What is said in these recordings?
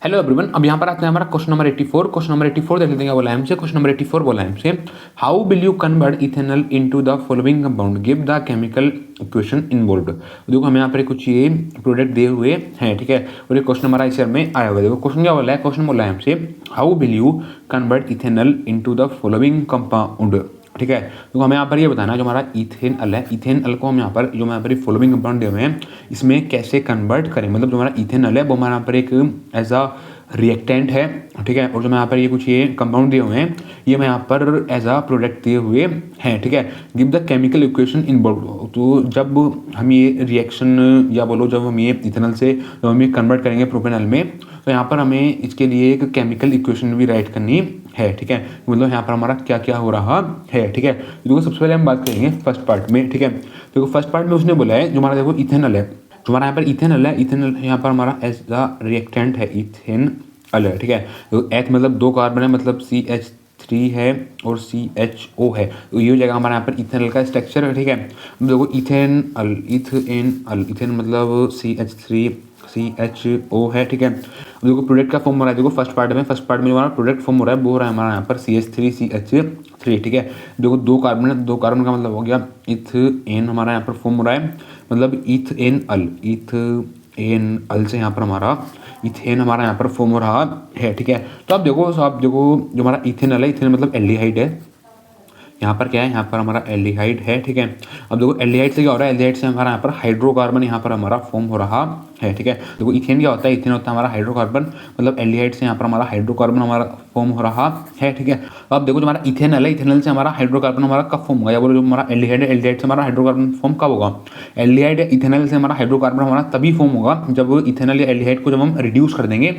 Hello everyone, अब यहाँ पर आते हैं हमारा क्वेश्चन नंबर 84। क्वेश्चन नंबर 84 देख लेते हैं क्या बोला है हमसे। क्वेश्चन नंबर 84 बोला है हमसे, how will you convert ethanol into the following compound, give the chemical equation involved. देखो हमें यहाँ पर कुछ ये प्रोडक्ट दिए हुए हैं, ठीक है, और ये क्वेश्चन हमारा इस में आया हुआ है। देखो क्वेश्चन क्या बोला है, क्वेश्चन बोला है हमसे, how will you convert ethanol into the following compound, ठीक है। तो हमें यहाँ पर ये बताना है, जो हमारा इथेनॉल है, इथेनॉल को हम यहाँ पर जो यहाँ पर फॉलोइंग कंपाउंड दिए हुए हैं इसमें कैसे कन्वर्ट करें। मतलब जो हमारा इथेनॉल है वो हमारे यहाँ पर एक एज अ रिएक्टेंट है, ठीक है, और जो मैं यहाँ पर ये कुछ ये कंपाउंड दिए हुए हैं ये मैं यहाँ पर एज अ प्रोडक्ट दिए हुए हैं, ठीक है। Give the chemical equation involved, तो जब हम ये रिएक्शन या बोलो जब हम ये इथेनॉल से जब हम ये कन्वर्ट करेंगे प्रोपेनॉल में, तो यहाँ पर हमें इसके लिए एक केमिकल इक्वेशन भी राइट करनी है, ठीक है। मतलब यहाँ पर हमारा क्या क्या हो रहा है, ठीक है। देखो सबसे पहले हम बात करेंगे फर्स्ट पार्ट में, ठीक है। देखो फर्स्ट पार्ट में उसने बोला है जो हमारा देखो इथेनॉल है, जो हमारा यहाँ पर इथेनॉल है, इथेनॉल यहाँ पर हमारा एज द रिएक्टेंट है, इथेनॉल है, ठीक है। तो एच मतलब दो कार्बन है, मतलब CH3 है और CHO है, तो ये हो जाएगा हमारा यहाँ पर इथेनॉल का स्ट्रक्चर है, ठीक है। देखो इथेनॉल इथेन मतलब CH3CHO है, ठीक है। देखो प्रोडक्ट का फॉर्म हो रहा है, देखो फर्स्ट पार्ट में जो हमारा प्रोडक्ट फॉर्म हो रहा है वो हो रहा है हमारा यहाँ पर CH3CH3, ठीक है। देखो दो कार्बन है, दो कार्बन का मतलब हो गया इथेन, हमारा यहाँ पर फॉर्म हो रहा है, मतलब इथेनॉल से यहाँ पर हमारा इथेन हमारा यहाँ पर फॉर्म हो रहा है, ठीक है। तो आप देखो जो हमारा इथेनॉल है, इथेन मतलब एल्डिहाइड है, यहाँ पर क्या है, यहाँ पर हमारा एल्डिहाइड है, ठीक है। अब देखो एल्डिहाइड से क्या हो रहा है, एल्डिहाइड से हमारा यहाँ पर हाइड्रोकार्बन यहाँ पर हमारा फॉर्म हो रहा है, ठीक है। देखो इथेन क्या होता है, इथेन होता है हमारा हाइड्रोकार्बन, मतलब एल्डिहाइड से यहाँ पर हमारा हाइड्रोकार्बन हमारा फॉर्म हो रहा है, ठीक है। अब देखो जो हमारा इथेनॉल है, इथेनॉल से हमारा हाइड्रोकार्बन हमारा कब फॉर्म होगा, या बोलो जो हमारा एल्डिहाइड है, एल्डिहाइड से हमारा हाइड्रोकार्बन फॉर्म कब होगा। एल्डिहाइड इथेनॉल से हमारा हाइड्रोकार्बन हमारा तभी फॉर्म होगा जब इथेनॉल या एल्डिहाइड को जब हम रिड्यूस कर देंगे,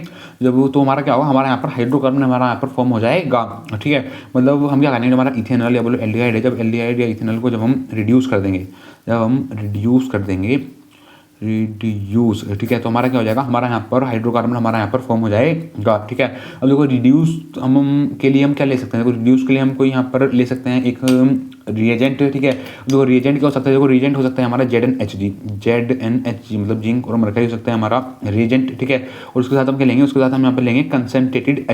जब तो हमारा क्या होगा, हमारा यहाँ पर हाइड्रोकार्बन हमारा यहाँ पर फॉर्म हो जाएगा, ठीक है। मतलब हम क्या करेंगे, हमारा इथेनॉल या बोलो एल्डिहाइड है, जब एल्डिहाइड या इथेनॉल को जब हम रिड्यूस कर देंगे, रिड्यूस, ठीक है, तो हमारा क्या हो जाएगा, हमारा यहाँ पर हाइड्रोकार्बन हमारा यहाँ पर फॉर्म हो जाएगा, ठीक है। अब देखो रिड्यूस हम के लिए हम क्या ले सकते हैं, देखो रिड्यूस के लिए हम कोई यहाँ पर ले सकते हैं एक रिएजेंट, ठीक है। देखो रिएजेंट क्या हो सकता है, देखो रिएजेंट हो सकता है हमारा ZnHg मतलब जिंक और मरकरी हो सकता है हमारा रिएजेंट, ठीक है। और उसके साथ हम क्या लेंगे, उसके साथ हम यहाँ पर लेंगे कंसनट्रेटेड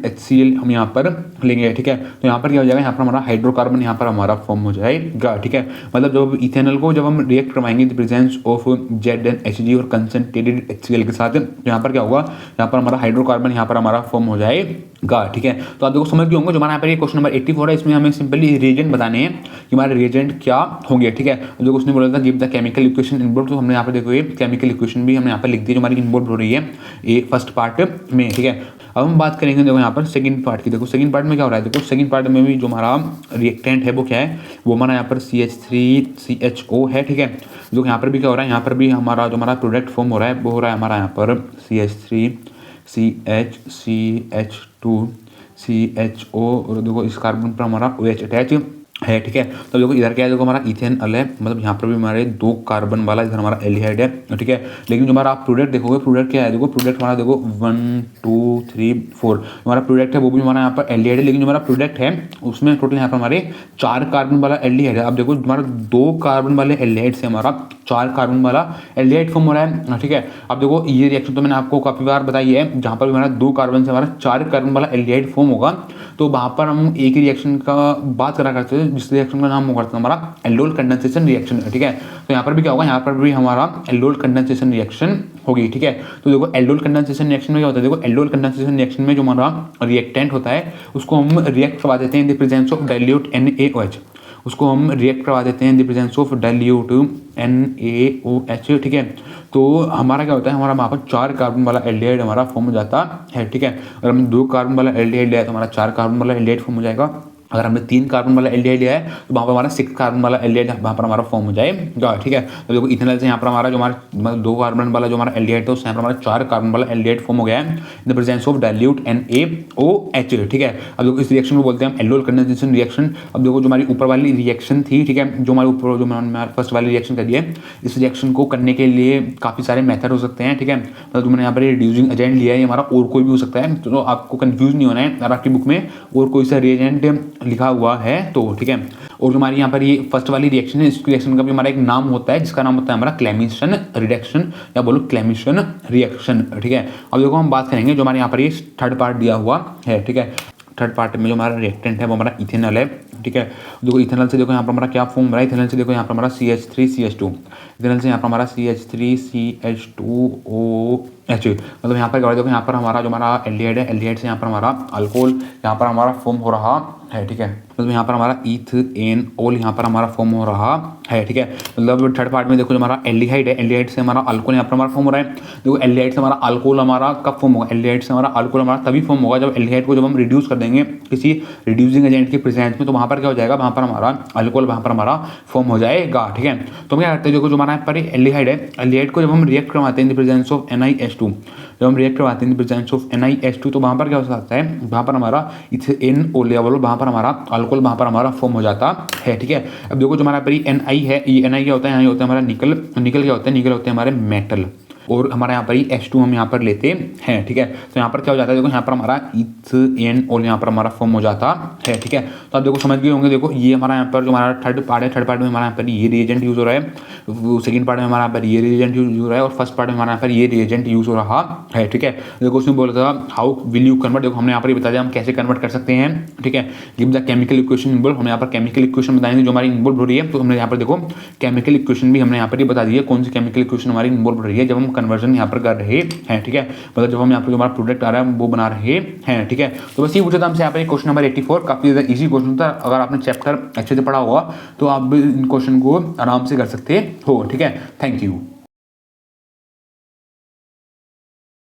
HCl हम यहाँ पर लेंगे, ठीक है। तो यहाँ पर क्या हो जाएगा, यहाँ पर हमारा हाइड्रोकार्बन यहाँ पर हमारा फॉर्म हो जाएगा, ठीक है। मतलब जब इथेनॉल को जब हम रिएक्ट करवाएंगे द प्रेजेंस ऑफ ZnHg और कंसनट्रेटेड HCl के साथ, तो यहाँ पर क्या होगा, यहाँ पर हमारा हाइड्रोकार्बन यहाँ पर हमारा फॉर्म हो जाएगा, ठीक है। तो आप देखो समझ गए होंगे, जो हमारा यहाँ पर ये क्वेश्चन नंबर 84 है, इसमें हमें सिंपली रिएजेंट बताने हैं कि हमारे रिएजेंट क्या होंगे, ठीक है। जो उसने बोला था give the chemical equation involved, तो हमने यहाँ पर देखो ये केमिकल इक्वेशन भी हमने यहाँ पर लिख दी जो हमारी इन्वॉल्व हो रही है ये फर्स्ट पार्ट में, ठीक है। अब हम बात करेंगे देखो यहाँ पर सेकंड पार्ट की। देखो सेकंड पार्ट में क्या हो रहा है, देखो सेकंड पार्ट में भी जो हमारा रिएक्टेंट है वो क्या है, वो हमारा यहाँ पर CH3CHO है, ठीक है। जो यहाँ पर भी क्या हो रहा है, यहाँ पर भी हमारा जो हमारा प्रोडक्ट फॉर्म हो रहा है वो हो रहा है हमारा यहाँ पर CH3CH2CHO, और देखो इस कार्बन पर हमारा OH अटैच है, ठीक है। तो देखो इधर क्या है, देखो हमारा इथेनॉल है, मतलब यहाँ पर भी हमारे दो कार्बन वाला इधर हमारा एल्डिहाइड है, ठीक है। लेकिन जो हमारा आप प्रोडक्ट देखोगे, प्रोडक्ट क्या है, देखो प्रोडक्ट हमारा देखो 1 2 3 4 हमारा प्रोडक्ट है, वो भी हमारा यहाँ पर एल्डिहाइड है। लेकिन जो हमारा प्रोडक्ट है उसमें टोटल यहाँ पर हमारे 4 कार्बन वाला एल्डिहाइड है। अब देखो हमारा 2 कार्बन वाले एल्डिहाइड से हमारा 4 कार्बन वाला एल्डिहाइड फॉर्म हो रहा है, ठीक है। अब देखो ये रिएक्शन तो मैंने आपको काफ़ी बार बताई है, जहाँ पर भी हमारा 2 कार्बन से हमारा 4 कार्बन वाला एल्डिहाइड फॉर्म होगा, तो वहाँ पर हम एक ही रिएक्शन का बात करा करते हैं, जिस रिएक्शन का नाम होगा हमारा एल्डोल कंडेंसेशन रिएक्शन, ठीक है। तो यहाँ पर भी क्या होगा, यहाँ पर भी हमारा एल्डोल कंडेंसेशन रिएक्शन होगी, ठीक है। तो देखो एल्डोल कंडेंसेशन रिएक्शन में क्या होता है, देखो एल्डोल कंडेंसेशन रिएक्शन में जो हमारा रिएक्टेंट होता है उसको हम रिएक्ट करवा देते हैं in the presence of dilute NaOH, उसको हम रिएक्ट करवा देते हैं in the presence of dilute NaOH, ठीक है। तो हमारा क्या होता है, हमारा वहाँ पर 4 कार्बन वाला एल्डिहाइड हमारा फॉर्म हो जाता है, ठीक है। अगर हमने 2 कार्बन वाला एल्डिहाइड लिया है तो हमारा 4 कार्बन वाला एल्डिहाइड फॉर्म हो जाएगा। अगर हमने 3 कार्बन वाला एल्डिहाइड लिया है तो वहाँ पर हमारा 6 कार्बन वाला एल्डिहाइड वहाँ पर हमारा फॉर्म हो जाएगा, ठीक है। तो देखो इथेनॉल से यहाँ पर हमारा जो हमारा मतलब 2 कार्बन वाला जो हमारा एल्डिहाइड था उससे यहाँ पर हमारा 4 कार्बन वाला एल्डिहाइड फॉर्म हो गया है in the presence of dilute NaOH, ठीक है। अब देखो इस रिएक्शन को बोलते हैं हम एल्डोल कंडेंसेशन रिएक्शन। अब देखो जो हमारी ऊपर वाली रिएक्शन थी, ठीक है, जो हमारे ऊपर जो मैंने फर्स्ट वाली रिएक्शन करी है, इस रिएक्शन को करने के लिए काफ़ी सारे मेथड हो सकते हैं, ठीक है। तो जो मैंने यहाँ पर रिड्यूसिंग एजेंट लिया है ये हमारा और कोई भी हो सकता है, तो आपको कंफ्यूज नहीं होना है। अगर आपकी बुक में और कोई सा रिएजेंट लिखा हुआ है तो, ठीक है। और जो हमारी यहाँ पर ये फर्स्ट वाली रिएक्शन है, इस रिएक्शन का भी हमारा एक नाम होता है जिसका नाम होता है हमारा क्लेमिशन रिडक्शन या बोलो क्लेमिशन रिएक्शन, ठीक है। अब देखो हम बात करेंगे जो हमारे यहाँ पर ये थर्ड पार्ट दिया हुआ है, ठीक है। थर्ड पार्ट में जो हमारा रिएक्टेंट है वो हमारा इथेनॉल है, ठीक है। देखो इथेनॉल से देखो यहाँ पर हमारा क्या फॉर्म हो रहा है, इथेनॉल से देखो यहाँ पर हमारा CH3CH2, इथेनॉल से यहाँ पर हमारा CH3CH2OH, मतलब यहाँ पर क्या हो रहा है, देखो यहाँ पर हमारा जो हमारा एल्डिहाइड है, एल्डिहाइड से यहाँ पर हमारा अल्कोहल यहाँ पर हमारा फॉर्म हो रहा है, ठीक है। मतलब यहाँ पर हमारा इथेनॉल यहाँ पर हमारा फॉर्म हो रहा है, ठीक है। मतलब थर्ड पार्ट में देखो जो हमारा एल्डिहाइड है, एल्डिहाइड से हमारा अल्कोहल यहाँ पर हमारा फॉर्म हो रहा है। देखो एल्डिहाइड से हमारा अल्कोहल हमारा कब फॉर्म होगा, एल्डिहाइड से हमारा अल्कोहल हमारा तभी फॉर्म होगा जब एल्डिहाइड को जब हम रिड्यूस कर देंगे किसी रिड्यूसिंग एजेंट की प्रेजेंस में, तो वहाँ पर क्या हो जाएगा, वहाँ पर हमारा अल्कोहल वहाँ पर हमारा फॉर्म हो जाएगा, ठीक है। तो हम क्या करते हैं, देखो जो हमारा यहाँ पर एल्डिहाइड है, एल्डिहाइड को जब हम रिएक्ट करवाते हैं in the presence of NiH2, जब हम रिएक्ट करवाते हैं in the presence of NiH2, तो वहाँ पर क्या हो सकता है, वहाँ पर हमारा इथेनॉल या बोलो वहाँ पर हमारा अल्कोहल वहाँ पर हमारा फॉर्म हो जाता है, ठीक है। अब देखो जो हमारा पर Ni है, ये Ni क्या होता है, यहाँ होता है हमारा निकल, निकल क्या होता है, निकल होते हैं हमारे मेटल, और हमारे यहाँ पर H2 हम यहाँ पर लेते हैं, ठीक है। तो यहाँ पर क्या हो जाता है, देखो यहाँ पर हमारा इथेनॉल यहाँ पर हमारा फॉर्म हो जाता है, ठीक है। तो आप देखो समझ गए होंगे, देखो ये हमारा यहाँ पर जो हमारा थर्ड पार्ट है, थर्ड पार्ट में हमारा यहाँ पर ये रिएजेंट यूज हो रहा है, सेकंड पार्ट में हमारा यहाँ पर ये रिएजेंट यूज हो रहा है, और फर्स्ट पार्ट में हमारा यहाँ पर ये रिएजेंट यूज हो रहा है, ठीक है। देखो उसमें बोला था हाउ विल यू कन्वर्ट, देखो हमने यहाँ पर बता दिया हम कैसे कन्वर्ट कर सकते हैं, ठीक है। Give the chemical equation involve, हमने यहाँ पर केमिकल इक्वेशन बताएंगे जो हमारी इन्वॉल्व हो रही है। तो हमने यहाँ पर देखो केमिकल इक्वेशन भी हमने यहाँ पर बता दी है, कौन सी केमिकल इक्वेशन हमारी इन्वॉल्व हो रही है जब हम कन्वर्जन यहाँ पर कर रहे हैं, ठीक है। मतलब जब हम यहाँ पर जो हमारा प्रोडक्ट आ रहा है वो बना रहे हैं, ठीक है। तो बस ये पूछा था हमसे यहाँ पर क्वेश्चन नंबर 84, काफी ज्यादा इजी क्वेश्चन था। अगर आपने चैप्टर अच्छे से पढ़ा होगा तो आप इन क्वेश्चन को आराम से कर सकते हो, ठीक है। Thank you.